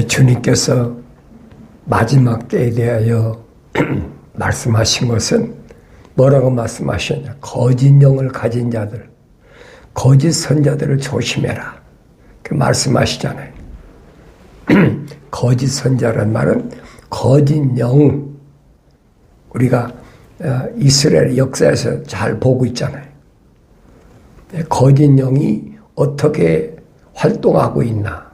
주님께서 마지막 때에 대하여 말씀하신 것은 뭐라고 말씀하셨냐? 거짓 영을 가진 자들, 거짓 선자들을 조심해라. 그 말씀하시잖아요. 거짓 선자란 말은 거짓 영, 우리가 이스라엘 역사에서 잘 보고 있잖아요. 거짓 영이 어떻게 활동하고 있나?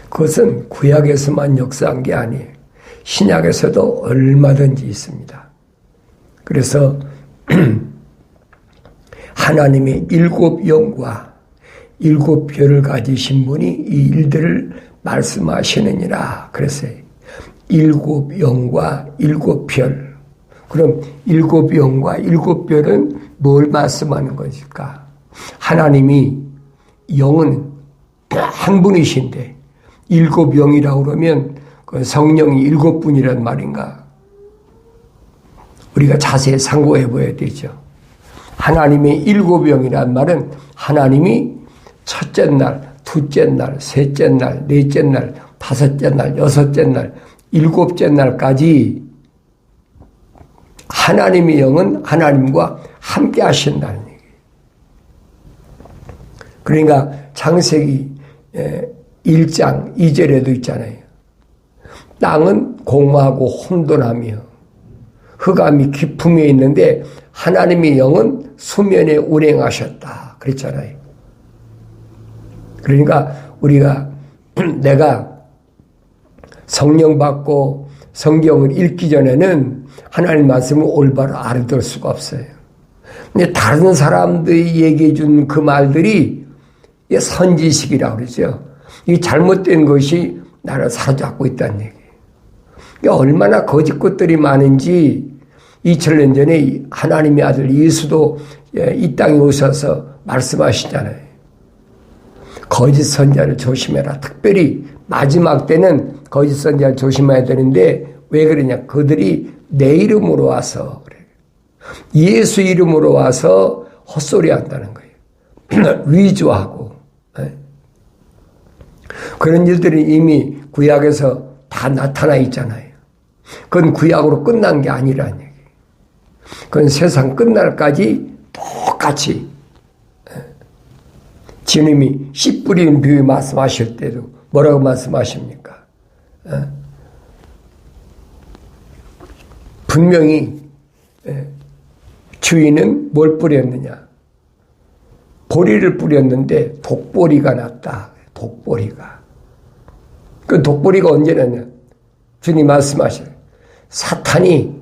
그것은 구약에서만 역사한 게 아니에요. 신약에서도 얼마든지 있습니다. 그래서 하나님의 7 영과 7 별을 가지신 분이 이 일들을 말씀하시느니라 그랬어요. 7 영과 7 별. 그럼 7 영과 7 별은 뭘 말씀하는 것일까? 하나님이 영은 한 분이신데 7 영이라고 그러면 그 성령이 7분이란 말인가? 우리가 자세히 상고해 봐야 되죠. 하나님의 7 영이란 말은 하나님이 첫째 날, 둘째 날, 셋째 날, 넷째 날, 다섯째 날, 여섯째 날, 7째 날까지 하나님의 영은 하나님과 함께 하신다는 얘기예요. 그러니까 창세기 1장 2절에도 있잖아요. 땅은 공허하고 혼돈하며 흑암이 깊음에 있는데 하나님의 영은 수면에 운행하셨다. 그랬잖아요. 그러니까 우리가 내가 성령 받고 성경을 읽기 전에는 하나님 말씀을 올바로 알아들 수가 없어요. 근데 다른 사람들이 얘기해 준 그 말들이 선지식이라고 그러죠. 이 잘못된 것이 나를 사로잡고 있다는 얘기예요. 그러니까 얼마나 거짓 것들이 많은지 2000년 전에 하나님의 아들 예수도 이 땅에 오셔서 말씀하시잖아요. 거짓 선자를 조심해라. 특별히 마지막 때는 거짓 선자를 조심해야 되는데 왜 그러냐? 그들이 내 이름으로 와서 그래요. 예수 이름으로 와서 헛소리 한다는 거예요. 위조하고. 그런 일들이 이미 구약에서 다 나타나 있잖아요. 그건 구약으로 끝난 게 아니라는 얘기예요. 그건 세상 끝날까지 똑같이 주님이 씨 뿌리는 비유 말씀하실 때도 뭐라고 말씀하십니까? 분명히 주인은 뭘 뿌렸느냐? 보리를 뿌렸는데 독보리가 났다. 독보리가. 그 독보리가 언제 났냐? 주님 말씀하셔요. 사탄이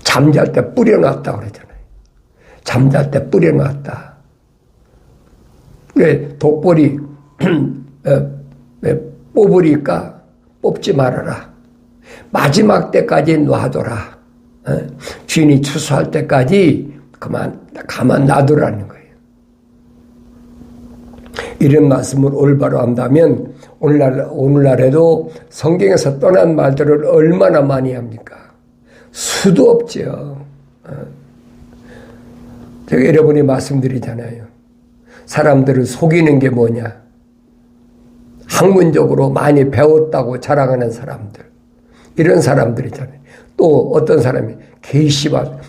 잠잘 때 뿌려놨다 그러잖아요. 잠잘 때 뿌려놨다. 왜 독보리 뽑으니까 뽑지 말아라. 마지막 때까지 놔둬라. 주인이 추수할 때까지 가만 놔두라는 거예요. 이런 말씀을 올바로 한다면 오늘날에도 성경에서 떠난 말들을 얼마나 많이 합니까? 수도 없죠. 제가 여러분이 말씀드리잖아요. 사람들을 속이는 게 뭐냐? 학문적으로 많이 배웠다고 자랑하는 사람들. 이런 사람들이잖아요. 또 어떤 사람이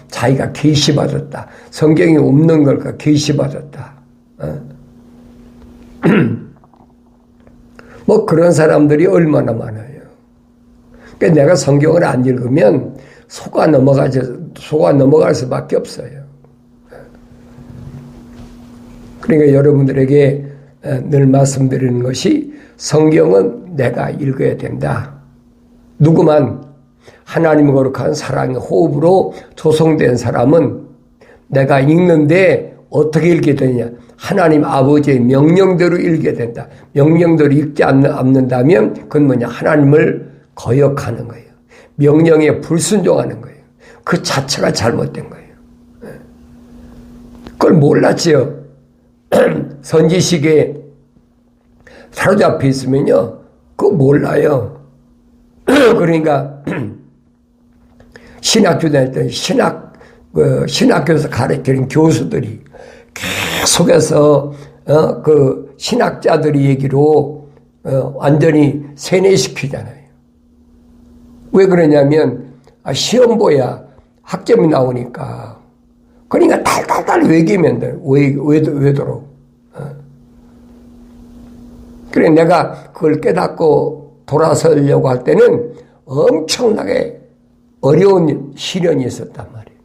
자기가 계시받았다. 성경에 없는 걸 계시받았다. 뭐 그런 사람들이 얼마나 많아요. 그러니까 내가 성경을 안 읽으면 속아 넘어갈 수밖에 없어요. 그러니까 여러분들에게 늘 말씀드리는 것이 성경은 내가 읽어야 된다. 누구만 하나님의 거룩한 사랑의 호흡으로 조성된 사람은 내가 읽는데 어떻게 읽게 되느냐? 하나님 아버지의 명령대로 읽게 된다. 명령대로 읽지 않는다면 그건 뭐냐? 하나님을 거역하는 거예요. 명령에 불순종하는 거예요. 그 자체가 잘못된 거예요. 그걸 몰랐지요. 선지식에 사로잡혀 있으면요, 그거 몰라요. 그러니까 신학교 다닐 때 신학교에서 가르치는 교수들이 계속해서 그 신학자들이 얘기로 완전히 세뇌시키잖아요. 왜 그러냐면 시험 보야 학점이 나오니까. 그러니까 달달달 외기면 돼. 외도록. 그래 내가 그걸 깨닫고 돌아서려고 할 때는 엄청나게 어려운 시련이 있었단 말이에요.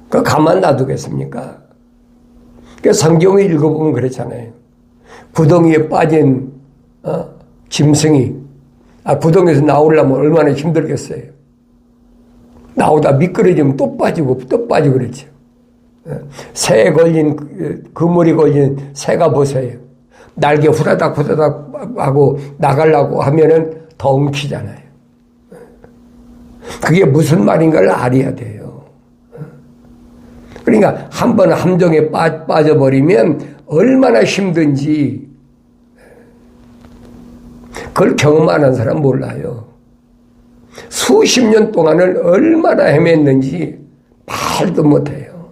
그거 가만 놔두겠습니까? 그 성경을 읽어보면 그렇잖아요. 구덩이에 빠진 짐승이 구덩이에서 나오려면 얼마나 힘들겠어요. 나오다 미끄러지면 또 빠지고 그렇죠. 새에 걸린 그물이 걸린 새가 보세요. 날개 후다닥 하고 나가려고 하면은 더 엉키잖아요. 그게 무슨 말인가를 알아야 돼요. 그러니까 한 번 함정에 빠져버리면 얼마나 힘든지 그걸 경험하는 사람 몰라요. 수십 년 동안을 얼마나 헤맸는지 말도 못해요.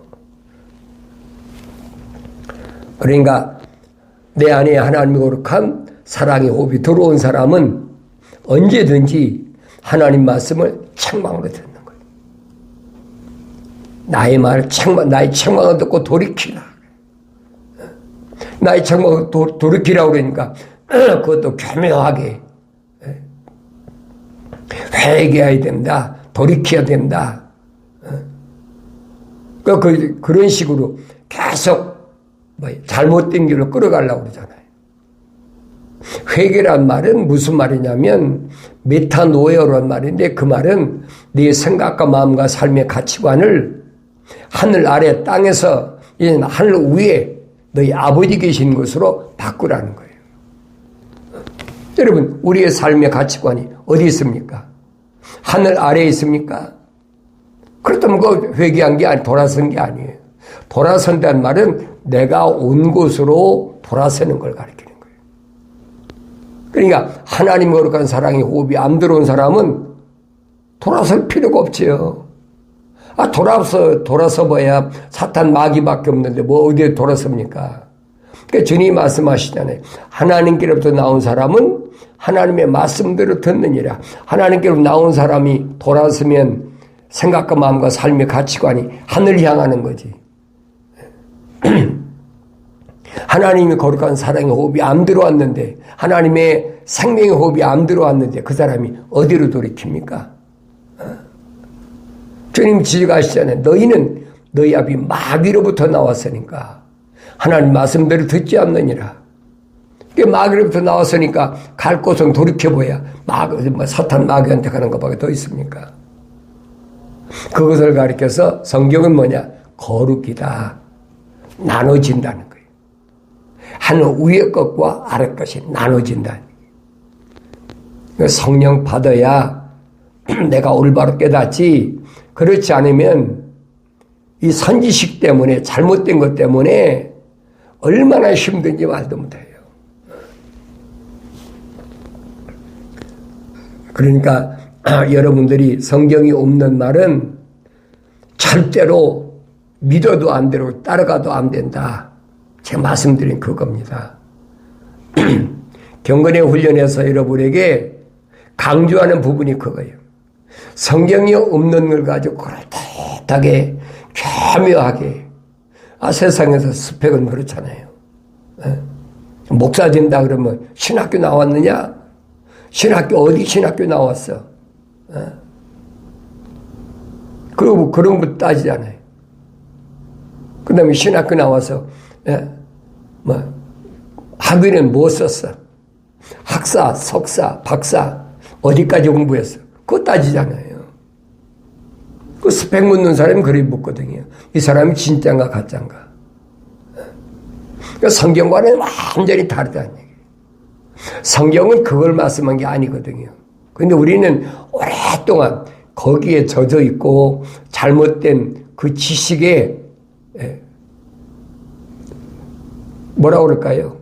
그러니까 내 안에 하나님의 거룩한 사랑의 호흡이 들어온 사람은 언제든지 하나님 말씀을 책망으로 듣는 거예요. 나의 책망을 듣고 돌이키라. 나의 책망을 돌이키라고 그러니까 그것도 교묘하게 회개해야 된다. 돌이켜야 된다. 그런 식으로 계속 잘못된 길로 끌어가려고 그러잖아요. 회개란 말은 무슨 말이냐면 메타노에어란 말인데 그 말은 네 생각과 마음과 삶의 가치관을 하늘 아래 땅에서 이제 하늘 위에 너희 아버지 계신 곳으로 바꾸라는 거예요. 여러분 우리의 삶의 가치관이 어디 있습니까? 하늘 아래에 있습니까? 그렇다면 그 회개한 게 아니 돌아선 게 아니에요. 돌아선다는 말은 내가 온 곳으로 돌아서는 걸 가리키는 거예요. 그러니까 하나님 거룩한 사랑의 호흡이 안 들어온 사람은 돌아설 필요가 없지요. 돌아서 봐야 사탄 마귀밖에 없는데 뭐 어디에 돌아섭니까? 그러니까 주님이 말씀하시잖아요. 하나님께로부터 나온 사람은 하나님의 말씀대로 듣느니라. 하나님께로부터 나온 사람이 돌아서면 생각과 마음과 삶의 가치관이 하늘 향하는 거지. 하나님의 거룩한 사랑의 호흡이 안 들어왔는데 하나님의 생명의 호흡이 안 들어왔는데 그 사람이 어디로 돌이킵니까? 주님 지적하시잖아요. 너희는 너희 아비 마귀로부터 나왔으니까 하나님 말씀대로 듣지 않느니라. 마귀로부터 나왔으니까 갈 곳은 돌이켜봐야 사탄 마귀한테 가는 것밖에 더 있습니까? 그것을 가리켜서 성경은 뭐냐? 거룩이다. 나눠진다는 거예요. 하늘 위의 것과 아래 것이 나눠진다는 거예요. 성령 받아야 내가 올바로 깨닫지. 그렇지 않으면 이 선지식 때문에 잘못된 것 때문에 얼마나 힘든지 말도 못해요. 그러니까 여러분들이 성경이 없는 말은 절대로 믿어도 안 되고 따라가도 안 된다. 제가 말씀드린 그겁니다. 경건의 훈련에서 여러분에게 강조하는 부분이 그거예요. 성경이 없는 걸 가지고 그럴듯하게 교묘하게 세상에서 스펙은 그렇잖아요. 목사 된다 그러면 신학교 나왔느냐? 어디 신학교 나왔어? 그리고 그런 거 따지잖아요. 그 다음에 신학교 나와서 학위는 뭐 썼어? 학사, 석사, 박사 어디까지 공부했어? 그거 따지잖아요. 그 스펙 묻는 사람이 그렇게 묻거든요. 이 사람이 진짜인가 가짜인가. 그러니까 성경과는 완전히 다르다는 얘기예요. 성경은 그걸 말씀한 게 아니거든요. 그런데 우리는 오랫동안 거기에 젖어 있고 잘못된 그 지식에 뭐라고 그럴까요?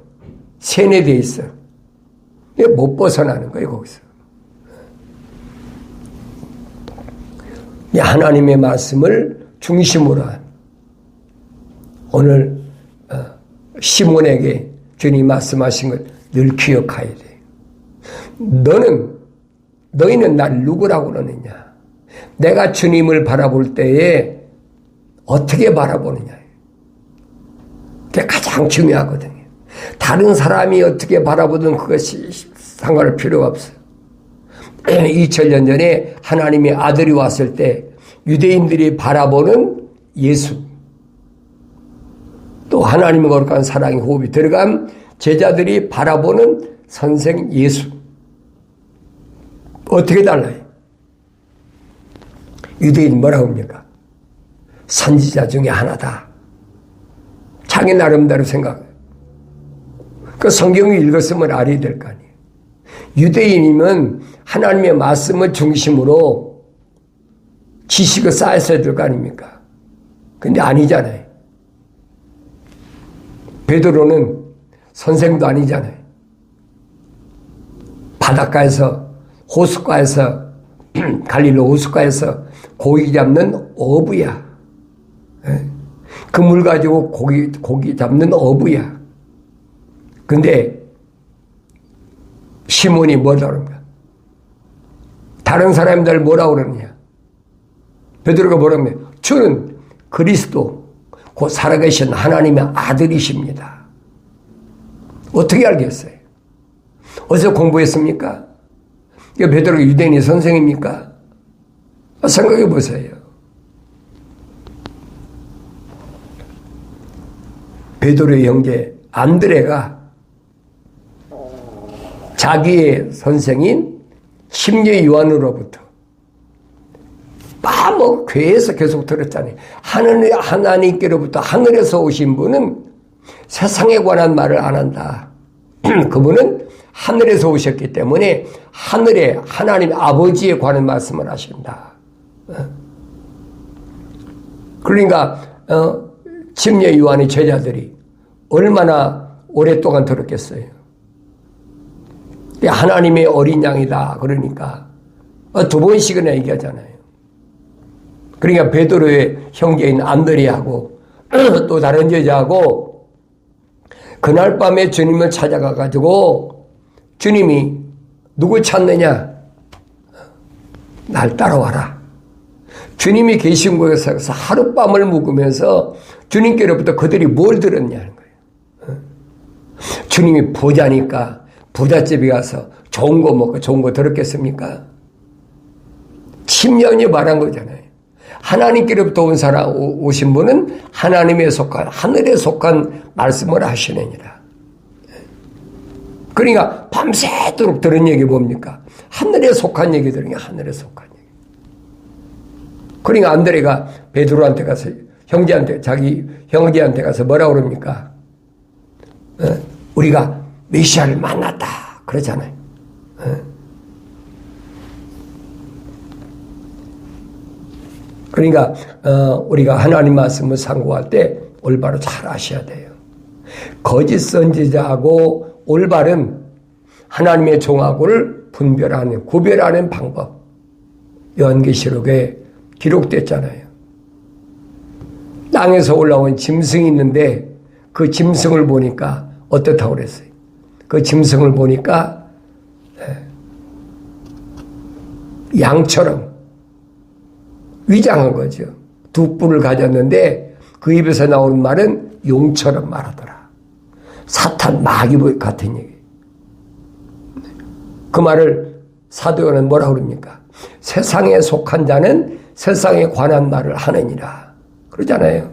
세뇌되어 있어. 못 벗어나는 거예요, 거기서. 하나님의 말씀을 중심으로 한 오늘 시몬에게 주님이 말씀하신 걸 늘 기억해야 돼요. 너희는 날 누구라고 그러느냐? 내가 주님을 바라볼 때에 어떻게 바라보느냐? 그게 가장 중요하거든요. 다른 사람이 어떻게 바라보든 그것이 상관할 필요가 없어요. 2000년 전에 하나님의 아들이 왔을 때 유대인들이 바라보는 예수, 또 하나님의 거룩한 사랑의 호흡이 들어간 제자들이 바라보는 선생 예수, 어떻게 달라요? 유대인이 뭐라고 합니까? 선지자 중에 하나다. 자기 나름대로 생각해요. 그 성경을 읽었으면 알아야 될 거 아니에요. 유대인이면 하나님의 말씀을 중심으로 지식을 쌓았어야 될 거 아닙니까? 근데 아니잖아요. 베드로는 선생도 아니잖아요. 바닷가에서, 호숫가에서, 갈릴리 호숫가에서 고기 잡는 어부야. 그물 가지고 고기 잡는 어부야. 근데 시몬이 뭐라고 그러는가? 다른 사람들 뭐라고 그러느냐? 베드로가 뭐라고 그러냐? 주는 그리스도, 곧 살아계신 하나님의 아들이십니다. 어떻게 알겠어요? 어디서 공부했습니까? 베드로가 유대인의 선생입니까? 생각해 보세요. 베드로의 형제 안드레가 자기의 선생인 심리 요한으로부터 뭐 괴에서 계속 들었잖아요. 하나님께로부터 하늘에서 오신 분은 세상에 관한 말을 안 한다. 그분은 하늘에서 오셨기 때문에 하늘에 하나님 아버지에 관한 말씀을 하신다. 그러니까 심리 요한의 제자들이 얼마나 오랫동안 들었겠어요. 하나님의 어린 양이다. 그러니까 2번씩이나 얘기하잖아요. 그러니까 베드로의 형제인 안드레하고 또 다른 제자하고 그날 밤에 주님을 찾아가 가지고 주님이 누구 찾느냐? 날 따라와라. 주님이 계신 곳에서 하룻밤을 묵으면서 주님께로부터 그들이 뭘 들었냐는 거예요. 주님이 부자니까 부잣집에 가서 좋은 거 먹고 좋은 거 들었겠습니까? 침략이 말한 거잖아요. 하나님께로부터 온 사람, 오신 분은 하나님에 속한, 하늘에 속한 말씀을 하시느니라. 그러니까 밤새도록 들은 얘기 뭡니까? 하늘에 속한 얘기 들으니 하늘에 속한 얘기. 그러니까 안드레가 베드로한테 가서 자기 형제한테 가서 뭐라고 그럽니까? 우리가 메시아를 만났다. 그러잖아요. 그러니까 우리가 하나님 말씀을 상고할 때 올바로 잘 아셔야 돼요. 거짓 선지자하고 올바른 하나님의 종하고를 구별하는 방법. 요한계시록에 기록됐잖아요. 땅에서 올라온 짐승이 있는데 그 짐승을 보니까 어떻다고 그랬어요? 그 짐승을 보니까 양처럼 위장한 거죠. 두 뿔을 가졌는데 그 입에서 나오는 말은 용처럼 말하더라. 사탄 마귀 같은 얘기. 그 말을 사도 요한은 뭐라고 그럽니까? 세상에 속한 자는 세상에 관한 말을 하느니라. 그러잖아요.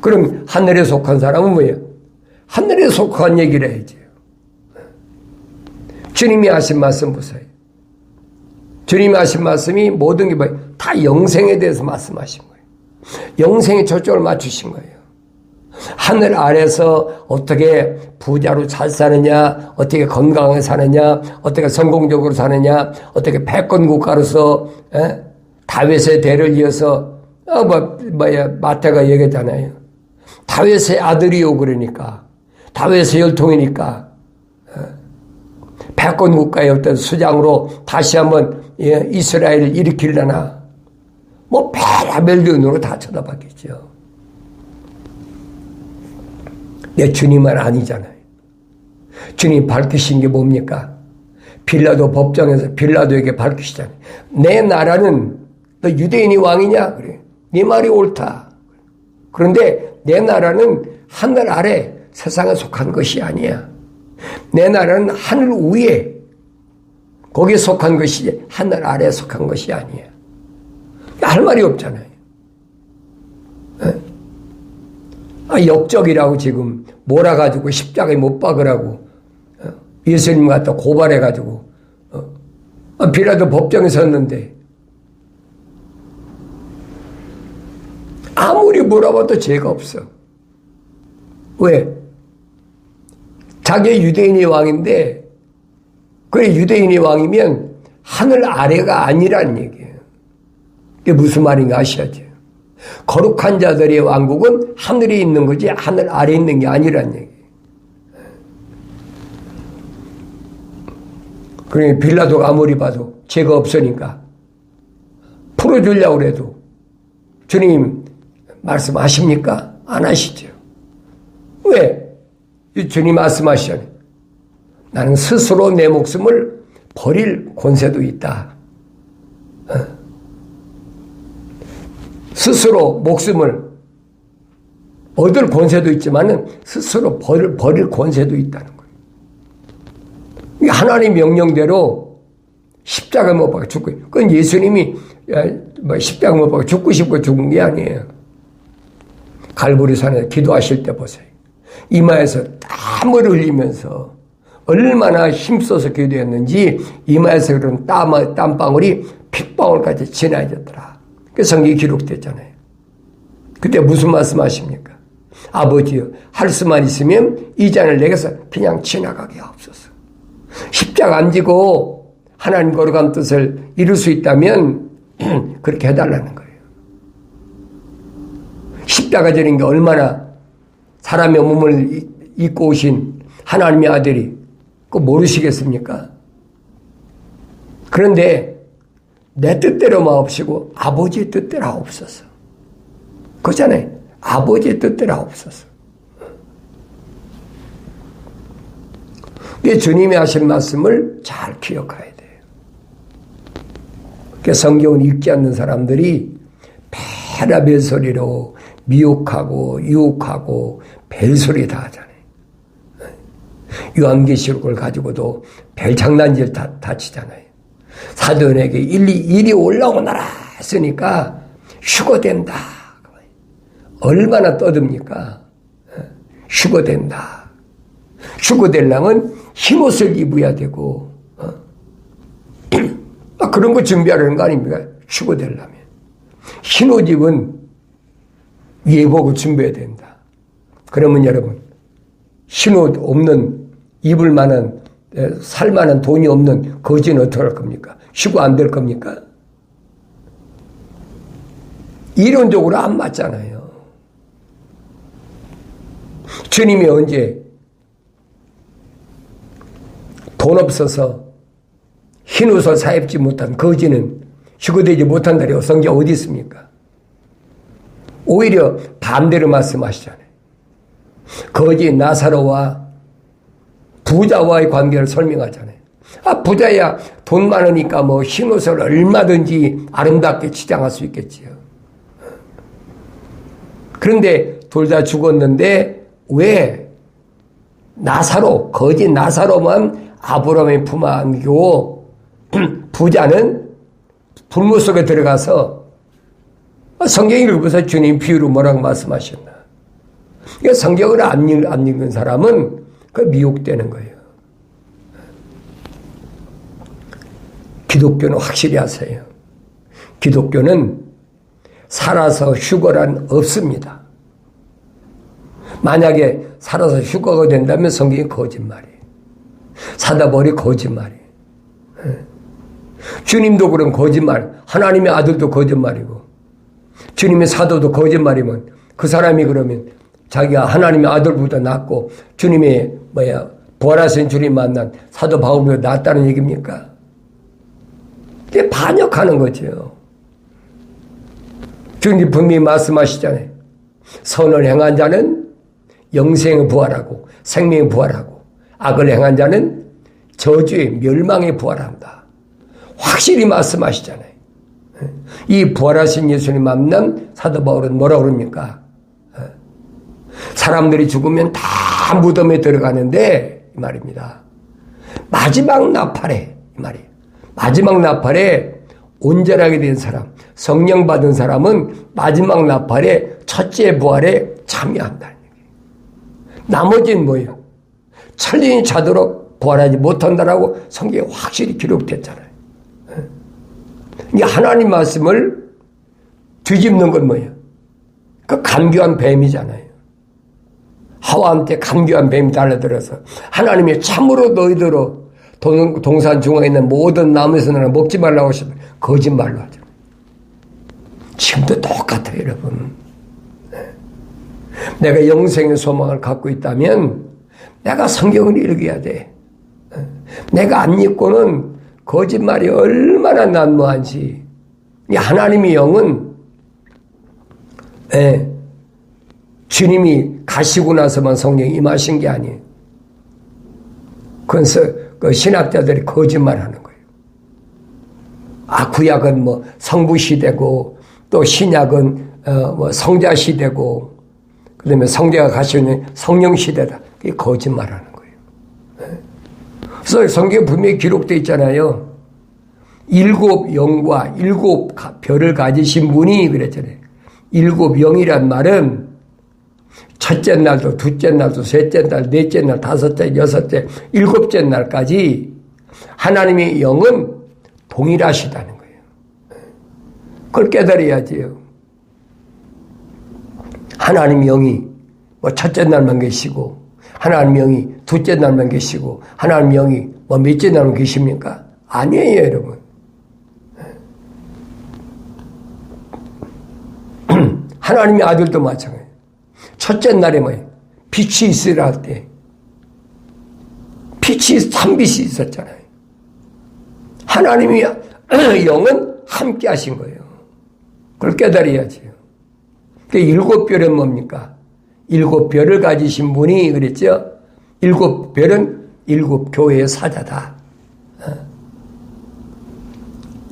그럼 하늘에 속한 사람은 뭐예요? 하늘에 속한 얘기를 해야죠. 주님이 하신 말씀 보세요. 주님이 하신 말씀이 모든 게 뭐예요? 다 영생에 대해서 말씀하신 거예요. 영생에 초점을 맞추신 거예요. 하늘 아래서 어떻게 부자로 잘 사느냐, 어떻게 건강하게 사느냐, 어떻게 성공적으로 사느냐, 어떻게 패권 국가로서 다윗의 대를 이어서 마태가 얘기했잖아요. 다윗의 아들이요 그러니까 다윗의 열통이니까 패권 국가의 어떤 수장으로 다시 한번 이스라엘을 일으키려나 뭐 별의별 눈으로 다 쳐다봤겠죠. 내 주님은 아니잖아요. 주님이 밝히신 게 뭡니까? 빌라도 법정에서 빌라도에게 밝히시잖아요. 내 나라는 너 유대인이 왕이냐? 그래. 네 말이 옳다. 그런데 내 나라는 하늘 아래 세상에 속한 것이 아니야. 내 나라는 하늘 위에 거기에 속한 것이지 하늘 아래에 속한 것이 아니야. 할 말이 없잖아요. 역적이라고 지금 몰아가지고 십자가에 못 박으라고 예수님 갖다 고발해가지고 빌라도 법정에 섰는데 아무리 물어봐도 죄가 없어. 왜? 자기 유대인이 왕인데 그래 유대인이 왕이면 하늘 아래가 아니라는 얘기예요. 이게 무슨 말인가 아셔야죠. 거룩한 자들의 왕국은 하늘에 있는 거지 하늘 아래에 있는 게 아니라는 얘기예요. 그러니까 빌라도가 아무리 봐도 죄가 없으니까 풀어주려고 해도 주님 말씀하십니까? 안 하시죠. 왜? 주님 말씀하시잖아요. 나는 스스로 내 목숨을 버릴 권세도 있다. 스스로 목숨을 얻을 권세도 있지만 스스로 버릴 권세도 있다는 거예요. 하나님 명령대로 십자가 못 박아 죽고, 그건 예수님이 십자가 못 박아 죽고 싶고 죽은 게 아니에요. 갈보리산에 기도하실 때 보세요. 이마에서 땀을 흘리면서 얼마나 힘써서 기도했는지 이마에서 그런 땀방울이 핏방울까지 지나졌더라. 그 성경이 기록됐잖아요. 그때 무슨 말씀하십니까? 아버지여, 할 수만 있으면 이 잔을 내게서 그냥 지나가게 하옵소서. 십자가 안 지고 하나님 거룩한 뜻을 이룰 수 있다면 그렇게 해달라는 거예요. 십자가 지는 게 얼마나 사람의 몸을 입고 오신 하나님의 아들이 그거 모르시겠습니까? 그런데 내 뜻대로 마옵시고 아버지의 뜻대로 하옵소서. 그잖아요. 아버지의 뜻대로 하옵소서. 그게 주님이 하신 말씀을 잘 기억해야 돼요. 그러니까 성경을 읽지 않는 사람들이 배라벨 소리로 미혹하고 유혹하고 벨소리 다 하잖아요. 요한계시록을 가지고도 별 장난질 다 치잖아요. 사도에게 일이 올라오너라 했으니까 휴거된다. 얼마나 떠듭니까? 휴거된다. 휴거되려면 흰옷을 입어야 되고 그런 거 준비하려는 거 아닙니까? 휴거되려면. 흰옷 입은 예복을 준비해야 된다. 그러면 여러분 흰옷 없는 입을 만한 살 만한 돈이 없는 거지는 어떻게 할 겁니까? 휴거 안 될 겁니까? 이론적으로 안 맞잖아요. 주님이 언제 돈 없어서 흰옷을 사입지 못한 거지는 휴거되지 못한다고 성경 어디 있습니까? 오히려 반대로 말씀하시잖아요. 거지 나사로와 부자와의 관계를 설명하잖아요. 부자야 돈 많으니까 뭐 흰옷을 얼마든지 아름답게 치장할 수 있겠지요. 그런데 둘 다 죽었는데 왜 나사로, 거지 나사로만 아브라함의 품 안기고 부자는 불못 속에 들어가서 성경 읽으면서 주님 비유로 뭐라고 말씀하셨나. 그러니까 성경을 안 읽는 사람은 그 미혹되는 거예요. 기독교는 확실히 하세요. 기독교는 살아서 휴거란 없습니다. 만약에 살아서 휴거가 된다면 성경이 거짓말이에요. 사다버리 거짓말이에요. 주님도 그런 거짓말, 하나님의 아들도 거짓말이고 주님의 사도도 거짓말이면 그 사람이 그러면 자기가 하나님의 아들보다 낫고 주님의 부활하신 주님 만난 사도 바울보다 낫다는 얘기입니까? 이게 반역하는 거죠. 주님 분명히 말씀하시잖아요. 선을 행한 자는 영생을 부활하고 생명을 부활하고 악을 행한 자는 저주의 멸망에 부활한다. 확실히 말씀하시잖아요. 이 부활하신 예수님 만난 사도 바울은 뭐라고 그럽니까? 사람들이 죽으면 다 무덤에 들어가는데 이 말입니다. 마지막 나팔에 이 말이에요. 마지막 나팔에 온전하게 된 사람, 성령 받은 사람은 마지막 나팔에 첫째 부활에 참여한다는 얘기예요. 나머지는 뭐예요? 천린이 자도록 부활하지 못한다라고 성경에 확실히 기록됐잖아요. 이 하나님 말씀을 뒤집는 건 뭐예요? 그 간교한 뱀이잖아요. 하와한테 간교한 뱀이 달려들어서 하나님이 참으로 너희들로 동산 중앙에 있는 모든 나무에서는 먹지 말라고 하시면 거짓말로 하죠. 지금도 똑같아요, 여러분. 내가 영생의 소망을 갖고 있다면 내가 성경을 읽어야 돼. 내가 안 읽고는 거짓말이 얼마나 난무한지. 이 하나님의 영은 주님이 가시고 나서만 성령이 임하신 게 아니에요. 그건 그 신학자들이 거짓말하는 거예요. 구약은 뭐 성부 시대고 또 신약은 뭐 성자 시대고 그다음에 성자가 가시는 성령 시대다. 그게 거짓말하는 거예요. 그래서 성경에 분명히 기록되어 있잖아요. 7 영과 7 별을 가지신 분이 그랬잖아요. 7 영이란 말은 첫째 날도, 둘째 날도, 셋째 날, 넷째 날, 다섯째, 여섯째, 일곱째 날까지 하나님의 영은 동일하시다는 거예요. 그걸 깨달아야지요. 하나님의 영이 뭐 첫째 날만 계시고, 하나님의 영이 둘째 날만 계시고, 하나님의 영이 뭐 몇째 날만 계십니까? 아니에요, 여러분. 하나님의 아들도 마찬가지예요. 첫째 날에 뭐예요? 빛이 있으라 할 때 빛이 산빛이 있었잖아요. 하나님의 영은 함께 하신 거예요. 그걸 깨달아야지요. 그러니까 7별은 뭡니까? 7별을 가지신 분이 그랬죠? 7별은 7 교회의 사자다.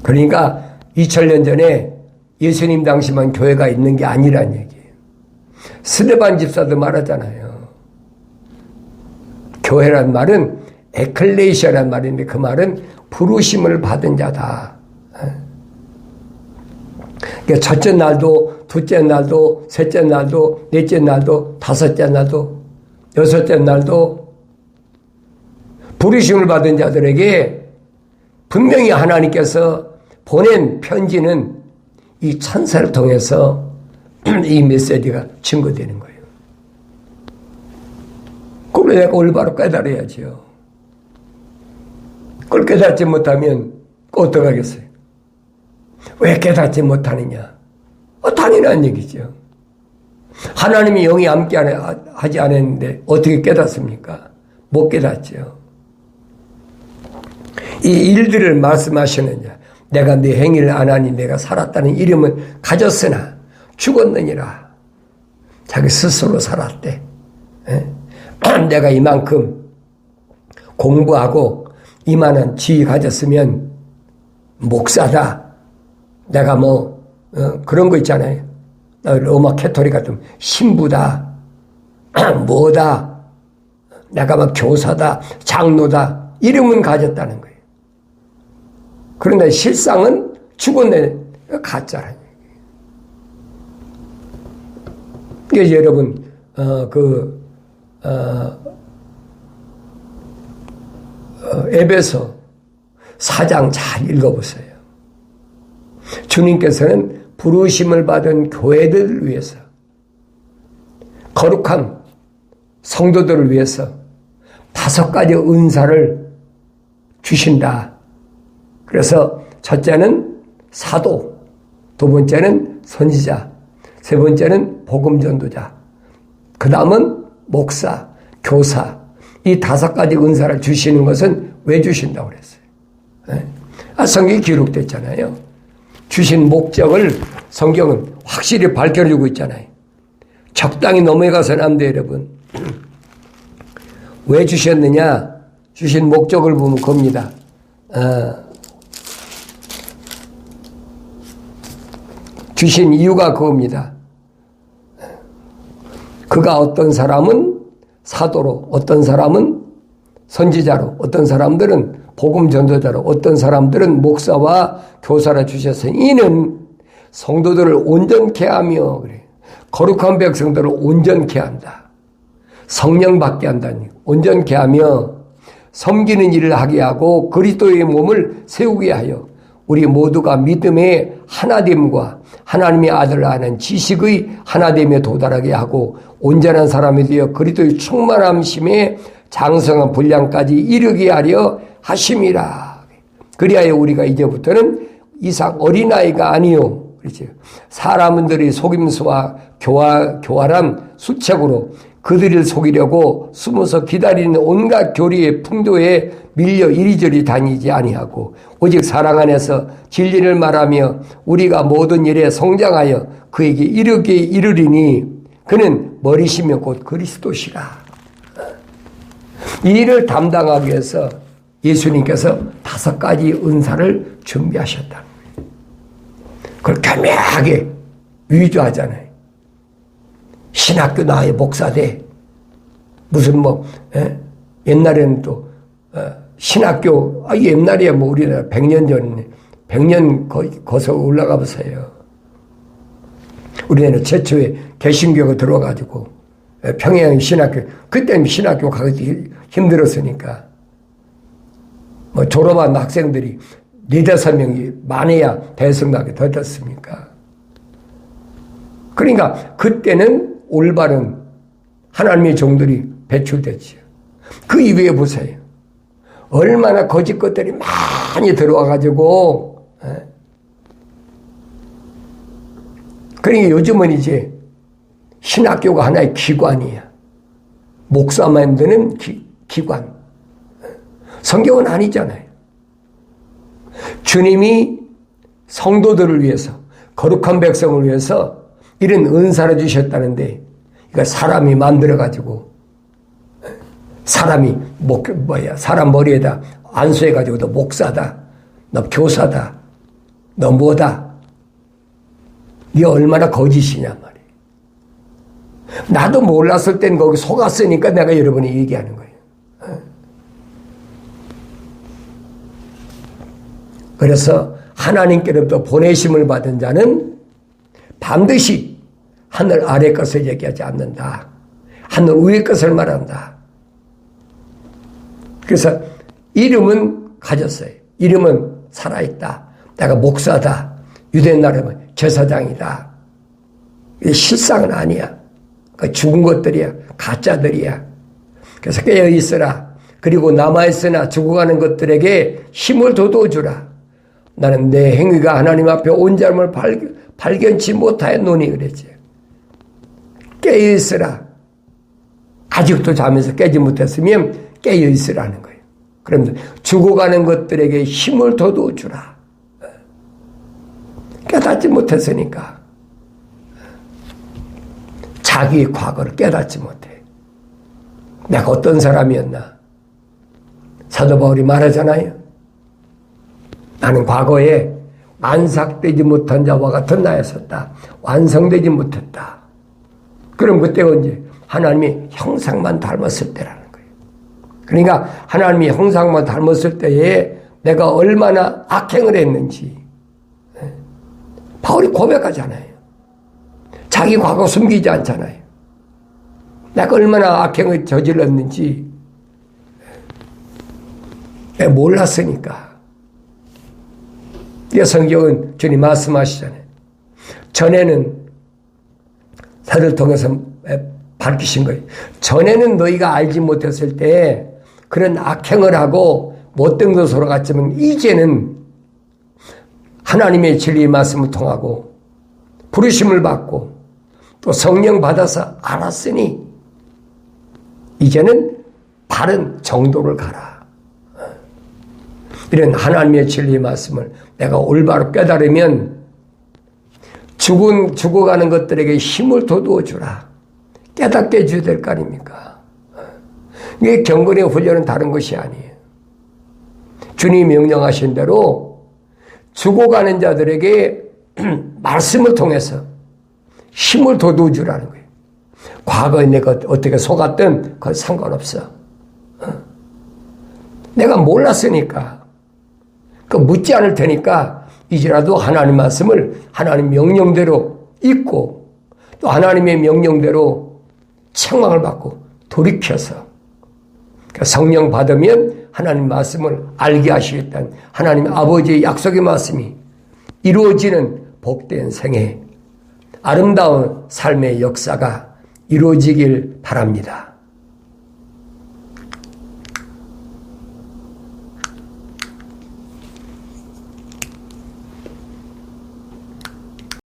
그러니까 2000년 전에 예수님 당시만 교회가 있는 게 아니란 얘기예요. 스데반 집사도 말하잖아요. 교회란 말은 에클레시아란 말인데 그 말은 부르심을 받은 자다. 그러니까 첫째 날도, 둘째 날도, 셋째 날도, 넷째 날도, 다섯째 날도, 여섯째 날도 부르심을 받은 자들에게 분명히 하나님께서 보낸 편지는 이 천사를 통해서 이 메시지가 증거되는 거예요. 그걸 내가 올바로 깨달아야지요. 그걸 깨닫지 못하면 어떡하겠어요? 왜 깨닫지 못하느냐? 당연한 얘기죠. 하나님이 영이 함께 하지 않았는데 어떻게 깨닫습니까? 못 깨닫죠. 이 일들을 말씀하시느냐? 내가 네 행위를 안 하니 내가 살았다는 이름은 가졌으나 죽었느니라. 자기 스스로 살았대. 내가 이만큼 공부하고 이만한 지위 가졌으면 목사다. 내가 그런 거 있잖아요. 로마 캐토릭 같은 신부다. 뭐다. 내가 막 교사다. 장로다. 이름은 가졌다는 거예요. 그런데 실상은 죽었네. 가짜라는 얘기예요. 그래서 여러분, 에베소 4장 잘 읽어보세요. 주님께서는 부르심을 받은 교회들을 위해서, 거룩한 성도들을 위해서 5가지 은사를 주신다. 그래서 첫째는 사도, 두 번째는 선지자, 세 번째는 복음전도자, 그 다음은 목사, 교사. 이 5가지 은사를 주시는 것은 왜 주신다고 그랬어요? 성경이 기록됐잖아요. 주신 목적을 성경은 확실히 밝혀주고 있잖아요. 적당히 넘어가서는 안 돼요, 여러분. 왜 주셨느냐? 주신 목적을 보면 겁니다. 주신 이유가 그겁니다. 그가 어떤 사람은 사도로, 어떤 사람은 선지자로, 어떤 사람들은 복음 전도자로, 어떤 사람들은 목사와 교사로 주셨으니 이는 성도들을 온전케 하며, 그래. 거룩한 백성들을 온전케 한다. 성령 받게 한다니. 온전케 하며 섬기는 일을 하게 하고 그리스도의 몸을 세우게 하여 우리 모두가 믿음의 하나됨과 하나님의 아들을 아는 지식의 하나됨에 도달하게 하고 온전한 사람이 되어 그리스도의 충만함심에 장성한 분량까지 이르게 하려 하심이라. 그리하여 우리가 이제부터는 이상 어린아이가 아니요. 그렇죠. 사람들의 속임수와 교활한 수책으로 그들을 속이려고 숨어서 기다리는 온갖 교리의 풍조에 밀려 이리저리 다니지 아니하고 오직 사랑 안에서 진리를 말하며 우리가 모든 일에 성장하여 그에게 이르리니 그는 머리시며 곧 그리스도시라. 이 일을 담당하기 위해서 예수님께서 5가지 은사를 준비하셨다. 그걸 교묘하게 위조하잖아요. 신학교 나의 목사대. 무슨 옛날에는 또 신학교 옛날이야 우리나라 100년 전에 100년 거서 올라가 보세요. 우리나라 최초의 개신교가 들어와가지고 평양 신학교 그때는 신학교 가기 힘들었으니까 졸업한 학생들이 4-5명이 많아야 대성나게 더 됐습니까? 그러니까 그때는 올바른 하나님의 종들이 배출됐죠. 그 이후에 보세요. 얼마나 거짓 것들이 많이 들어와가지고 그러니까 요즘은 이제 신학교가 하나의 기관이야. 목사 만드는 기관. 성경은 아니잖아요. 주님이 성도들을 위해서 거룩한 백성을 위해서 이런 은사를 주셨다는데 이거 사람이 만들어가지고 사람이 사람 머리에다 안수해가지고 너 목사다, 너 교사다, 너 뭐다. 네 얼마나 거짓이냐 말이에요. 나도 몰랐을 땐 거기 속았으니까 내가 여러분이 얘기하는 거예요. 그래서 하나님께로부터 보내심을 받은 자는 반드시 하늘 아래 것을 얘기하지 않는다. 하늘 위의 것을 말한다. 그래서 이름은 가졌어요. 이름은 살아있다. 내가 목사다. 유대 나라는 제사장이다. 이게 실상은 아니야. 그 죽은 것들이야. 가짜들이야. 그래서 깨어있으라. 그리고 남아있으나 죽어가는 것들에게 힘을 돋워주라. 나는 내 행위가 하나님 앞에 온전함을 발견치 못하였노니 그랬지. 깨어있으라. 아직도 잠에서 깨지 못했으면 깨어있으라는 거예요. 그러면 죽어가는 것들에게 힘을 돋워주라. 깨닫지 못했으니까. 자기의 과거를 깨닫지 못해. 내가 어떤 사람이었나. 사도 바울이 말하잖아요. 나는 과거에 만삭되지 못한 자와 같은 나였었다. 완성되지 못했다. 그럼 그때가 언제? 하나님의 형상만 닮았을 때라는 거예요. 그러니까 하나님의 형상만 닮았을 때에 내가 얼마나 악행을 했는지 바울이 고백하잖아요. 자기 과거 숨기지 않잖아요. 내가 얼마나 악행을 저질렀는지 내가 몰랐으니까. 이 성경은 주님 말씀하시잖아요. 전에는 사를 통해서 밝히신 거예요. 전에는 너희가 알지 못했을 때 그런 악행을 하고 못된 것으로 갔지만 이제는 하나님의 진리의 말씀을 통하고 부르심을 받고 또 성령 받아서 알았으니 이제는 바른 정도를 가라. 이런 하나님의 진리의 말씀을 내가 올바로 깨달으면 죽어가는 것들에게 힘을 돋워 주라. 깨닫게 해줘야 될 거 아닙니까? 이게 경건의 훈련은 다른 것이 아니에요. 주님이 명령하신 대로 죽어가는 자들에게 말씀을 통해서 힘을 돋워주라는 거예요. 과거에 내가 어떻게 속았든 그건 상관없어. 내가 몰랐으니까 그 묻지 않을 테니까 이제라도 하나님 말씀을 하나님 명령대로 읽고 또 하나님의 명령대로 책망을 받고 돌이켜서 성령 받으면 하나님 말씀을 알게 하시겠다는 하나님 아버지의 약속의 말씀이 이루어지는 복된 생애, 아름다운 삶의 역사가 이루어지길 바랍니다.